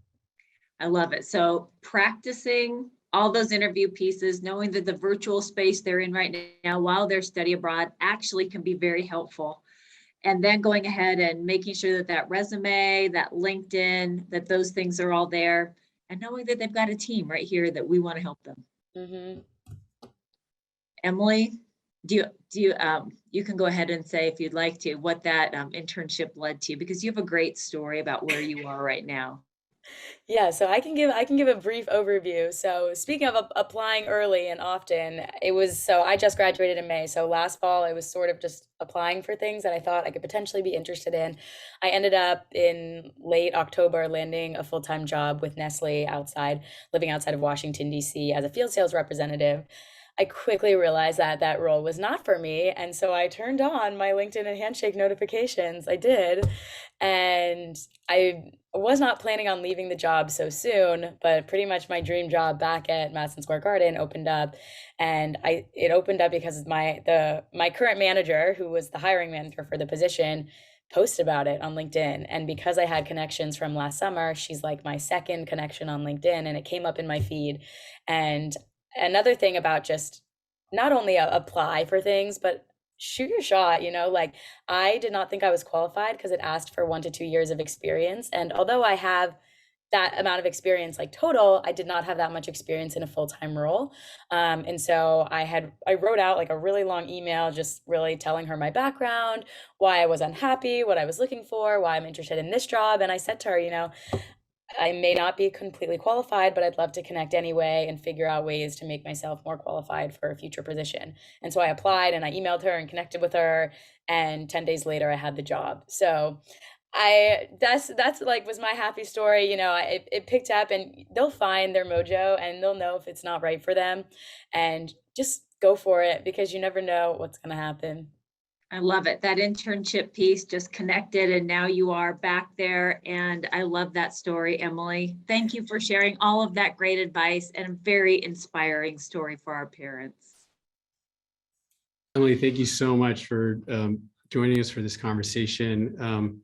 I love it. So practicing all those interview pieces, knowing that the virtual space they're in right now while they're study abroad actually can be very helpful. And then going ahead and making sure that that resume, that LinkedIn, that those things are all there, and knowing that they've got a team right here that we want to help them. Mm-hmm. Emily, you can go ahead and say, if you'd like to, what that internship led to, because you have a great story about where you are right now. Yeah, so I can give a brief overview. So speaking of applying early and often, I just graduated in May. So last fall, I was sort of just applying for things that I thought I could potentially be interested in. I ended up in late October landing a full-time job with Nestle living outside of Washington, D.C. as a field sales representative. I quickly realized that that role was not for me. And so I turned on my LinkedIn and Handshake notifications. I did. And I was not planning on leaving the job so soon, but pretty much my dream job back at Madison Square Garden opened up. And it opened up because my current manager, who was the hiring manager for the position, posted about it on LinkedIn. And because I had connections from last summer, she's like my second connection on LinkedIn, and it came up in my feed. And another thing about just not only apply for things, but shoot your shot, like I did not think I was qualified because it asked for 1 to 2 years of experience. And although I have that amount of experience, like total, I did not have that much experience in a full-time role. And so I wrote out like a really long email, just really telling her my background, why I was unhappy, what I was looking for, why I'm interested in this job. And I said to her, I may not be completely qualified, but I'd love to connect anyway and figure out ways to make myself more qualified for a future position. And so I applied and I emailed her and connected with her. And 10 days later, I had the job. So that's like was my happy story. It picked up, and they'll find their mojo and they'll know if it's not right for them, and just go for it, because you never know what's going to happen. I love it. That internship piece just connected, and now you are back there. And I love that story, Emily. Thank you for sharing all of that great advice and a very inspiring story for our parents. Emily, thank you so much for joining us for this conversation.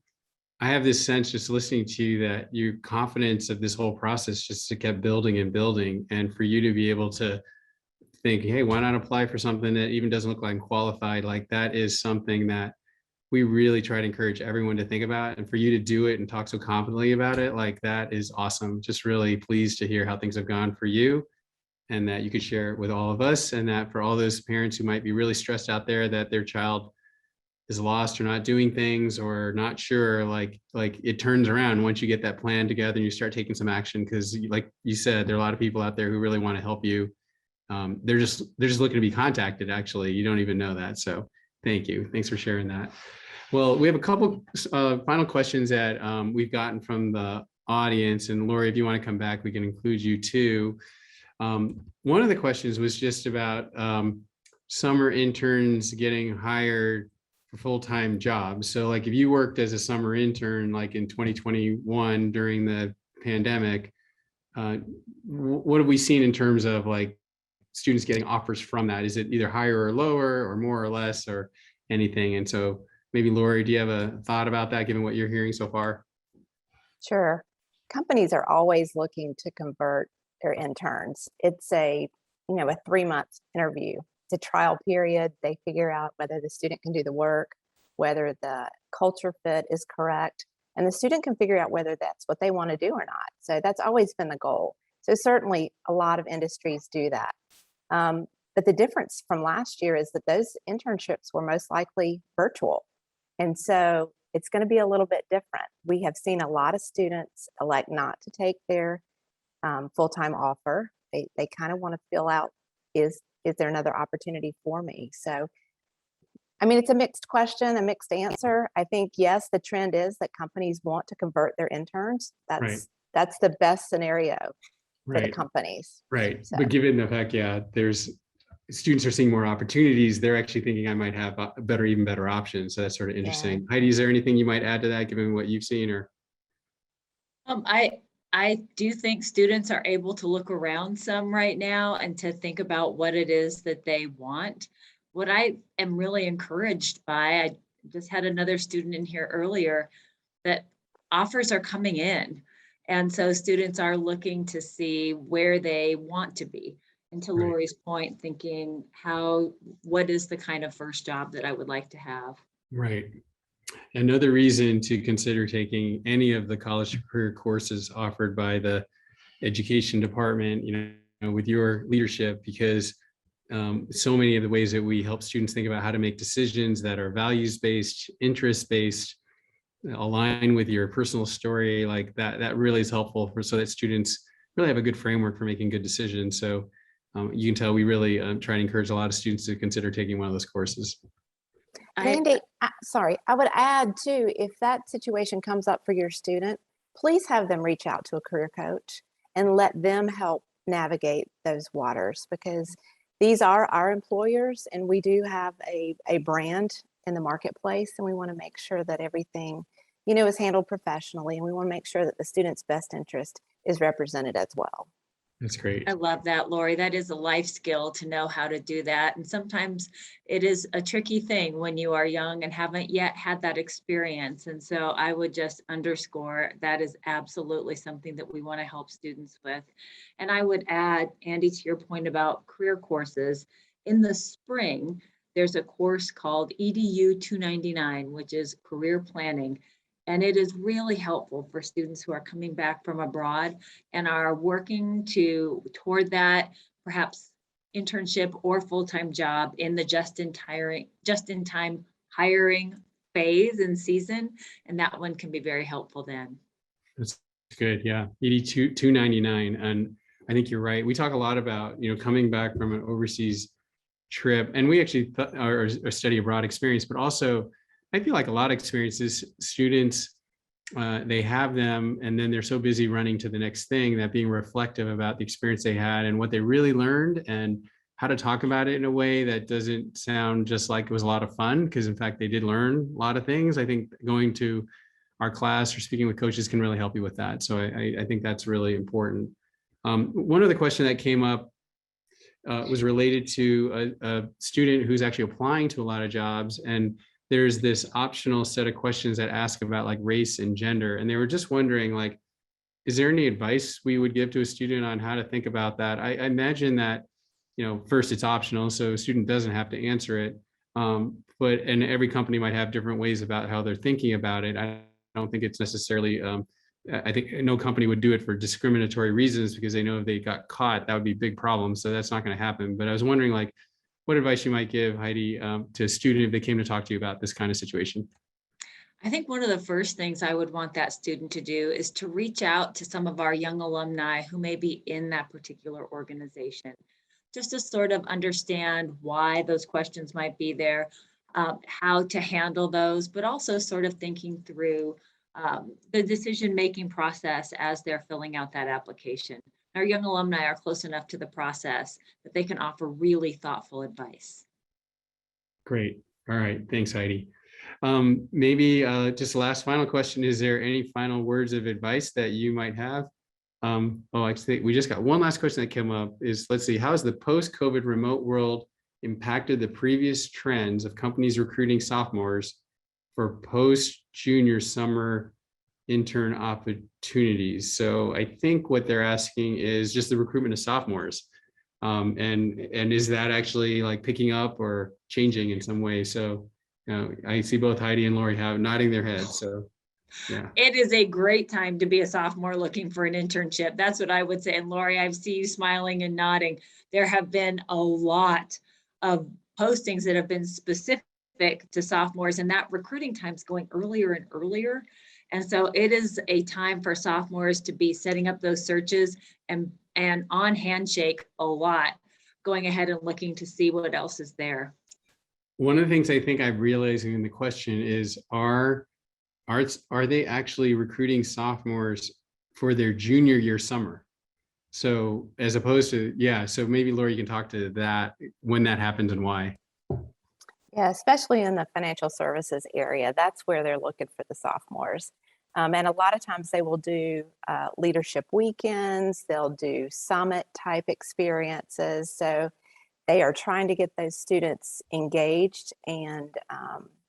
I have this sense just listening to you that your confidence of this whole process just kept building and building. And for you to be able to think, hey, why not apply for something that even doesn't look like I'm qualified? Like that is something that we really try to encourage everyone to think about. And for you to do it and talk so confidently about it, like that is awesome. Just really pleased to hear how things have gone for you and that you could share it with all of us. And that for all those parents who might be really stressed out there that their child is lost or not doing things or not sure, like it turns around once you get that plan together and you start taking some action. Because like you said, there are a lot of people out there who really want to help you. They're just looking to be contacted. Actually, you don't even know that. So thank you. Thanks for sharing that. Well, we have a couple final questions that we've gotten from the audience. And Lori, if you want to come back, we can include you too. One of the questions was just about summer interns getting hired for full-time jobs. So like if you worked as a summer intern, like in 2021 during the pandemic, what have we seen in terms of like students getting offers from that? Is it either higher or lower or more or less or anything? And so maybe Lori, do you have a thought about that given what you're hearing so far? Sure. Companies are always looking to convert their interns. It's a 3-month interview. It's a trial period. They figure out whether the student can do the work, whether the culture fit is correct, and the student can figure out whether that's what they want to do or not. So that's always been the goal. So certainly a lot of industries do that. But the difference from last year is that those internships were most likely virtual. And so it's going to be a little bit different. We have seen a lot of students elect not to take their full-time offer. They kind of want to feel out, is there another opportunity for me? So, I mean, it's a mixed question, a mixed answer. I think, yes, the trend is that companies want to convert their interns. That's the best scenario for the companies. Right. So. But given the fact, there's students are seeing more opportunities, they're actually thinking I might have even better options. So that's sort of interesting. Yeah. Heidi, is there anything you might add to that given what you've seen or? I do think students are able to look around some right now and to think about what it is that they want. What I am really encouraged by, I just had another student in here earlier, that offers are coming in. And so students are looking to see where they want to be. And to Right. Lori's point, thinking what is the kind of first job that I would like to have? Right. Another reason to consider taking any of the college career courses offered by the education department, with your leadership, because so many of the ways that we help students think about how to make decisions that are values-based, interest-based, align with your personal story, like that really is helpful so that students really have a good framework for making good decisions. So you can tell we really try to encourage a lot of students to consider taking one of those courses. Andy, I would add too, if that situation comes up for your student, please have them reach out to a career coach and let them help navigate those waters, because these are our employers and we do have a brand in the marketplace, and we want to make sure that everything, is handled professionally, and we want to make sure that the student's best interest is represented as well. That's great. I love that, Lori. That is a life skill to know how to do that. And sometimes it is a tricky thing when you are young and haven't yet had that experience. And so I would just underscore that is absolutely something that we want to help students with. And I would add, Andy, to your point about career courses, in the spring, there's a course called EDU 299, which is career planning. And it is really helpful for students who are coming back from abroad and are working toward that perhaps internship or full-time job in the just-in-time hiring phase and season. And that one can be very helpful then. That's good. Yeah. ED 299. And I think you're right. We talk a lot about, coming back from an overseas trip, and we actually our study abroad experience, but also I feel like a lot of experiences, students, they have them and then they're so busy running to the next thing that being reflective about the experience they had and what they really learned and how to talk about it in a way that doesn't sound just like it was a lot of fun, because in fact, they did learn a lot of things. I think going to our class or speaking with coaches can really help you with that. So I think that's really important. One other question that came up was related to a student who's actually applying to a lot of jobs, and there's this optional set of questions that ask about like race and gender. And they were just wondering, like, is there any advice we would give to a student on how to think about that? I imagine that, first it's optional, so a student doesn't have to answer it. And every company might have different ways about how they're thinking about it. I don't think it's necessarily, I think no company would do it for discriminatory reasons because they know if they got caught, that would be a big problem. So that's not going to happen. But I was wondering, like, what advice you might give, Heidi, to a student if they came to talk to you about this kind of situation? I think one of the first things I would want that student to do is to reach out to some of our young alumni who may be in that particular organization, just to sort of understand why those questions might be there, how to handle those, but also sort of thinking through the decision-making process as they're filling out that application. Our young alumni are close enough to the process that they can offer really thoughtful advice. Great. All right. Thanks, Heidi. Maybe just last final question. Is there any final words of advice that you might have? Actually, we just got one last question that came up is, let's see, how has the post-COVID remote world impacted the previous trends of companies recruiting sophomores for post-junior summer intern opportunities? So I think what they're asking is just the recruitment of sophomores. And is that actually like picking up or changing in some way? So I see both Heidi and Lori have nodding their heads. So yeah. It is a great time to be a sophomore looking for an internship. That's what I would say. And Lori, I see you smiling and nodding. There have been a lot of postings that have been specific to sophomores, and that recruiting time is going earlier and earlier. And so it is a time for sophomores to be setting up those searches and on Handshake a lot, going ahead and looking to see what else is there. One of the things I think I'm realizing in the question is, are they actually recruiting sophomores for their junior year summer? So as opposed to, yeah, so maybe Laura, you can talk to that, when that happens and why. Yeah, especially in the financial services area, that's where they're looking for the sophomores. And a lot of times they will do leadership weekends, they'll do summit type experiences. So they are trying to get those students engaged and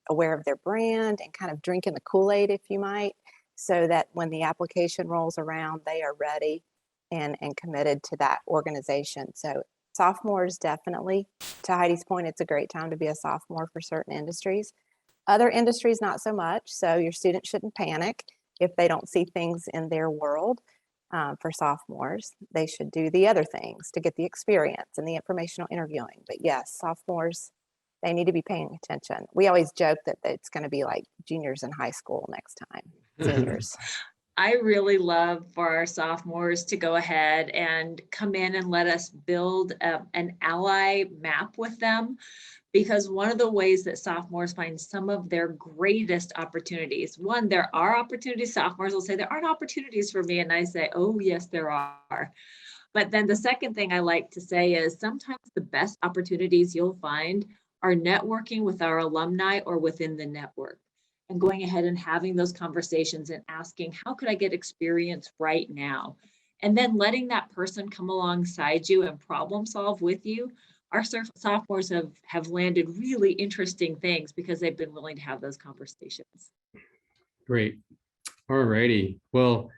aware of their brand and kind of drinking the Kool-Aid, if you might, so that when the application rolls around, they are ready and committed to that organization. So sophomores, definitely, to Heidi's point, it's a great time to be a sophomore for certain industries. Other industries, not so much. So your students shouldn't panic if they don't see things in their world. For sophomores, they should do the other things to get the experience and the informational interviewing. But yes, sophomores, they need to be paying attention. We always joke that it's going to be like juniors in high school next time, seniors. I really love for our sophomores to go ahead and come in and let us build an ally map with them. Because one of the ways that sophomores find some of their greatest opportunities, one, there are opportunities. Sophomores will say, there aren't opportunities for me. And I say, oh, yes, there are. But then the second thing I like to say is sometimes the best opportunities you'll find are networking with our alumni or within the network, and going ahead and having those conversations and asking, how could I get experience right now? And then letting that person come alongside you and problem solve with you. Our sophomores have landed really interesting things because they've been willing to have those conversations. Great. All righty. Well,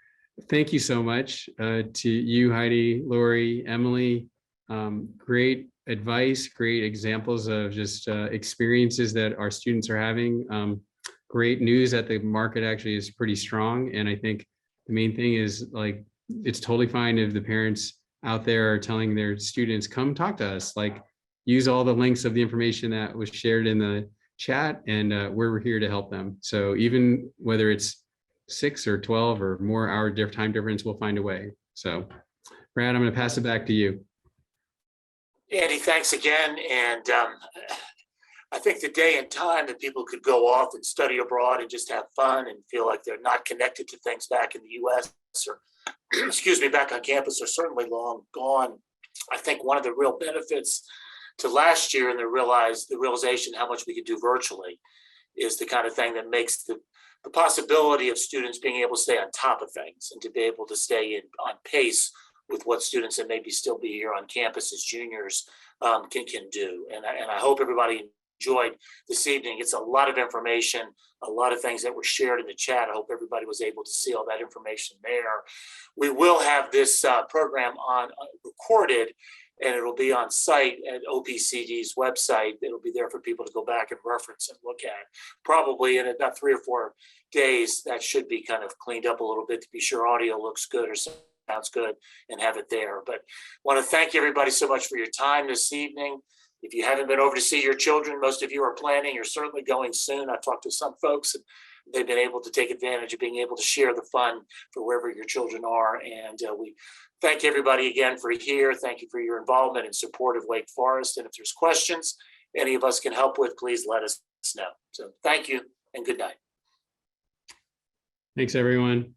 thank you so much to you, Heidi, Lori, Emily. Great advice, great examples of just experiences that our students are having. Great news that the market actually is pretty strong. And I think the main thing is, like, it's totally fine if the parents out there are telling their students, come talk to us, like, use all the links of the information that was shared in the chat, and we're here to help them. So even whether it's 6 or 12 or more hour time difference, we'll find a way. So Brad, I'm going to pass it back to you. Andy, thanks again. And I think the day and time that people could go off and study abroad and just have fun and feel like they're not connected to things back in the US or, excuse me, back on campus are certainly long gone. I think one of the real benefits to last year and the realization how much we could do virtually is the kind of thing that makes the possibility of students being able to stay on top of things and to be able to stay on pace with what students that maybe still be here on campus as juniors can do. And I hope everybody enjoyed this evening. It's a lot of information, a lot of things that were shared in the chat. I hope everybody was able to see all that information there. We will have this program on recorded, and it'll be on site at OPCD's website. It'll be there for people to go back and reference and look at. Probably in about 3 or 4 days, that should be kind of cleaned up a little bit to be sure audio looks good or sounds good and have it there. But want to thank everybody so much for your time this evening. If you haven't been over to see your children, most of you are planning, you're certainly going soon. I've talked to some folks and they've been able to take advantage of being able to share the fun for wherever your children are. And we thank everybody again for here. Thank you for your involvement and support of Wake Forest. And if there's questions any of us can help with, please let us know. So thank you and good night. Thanks, everyone.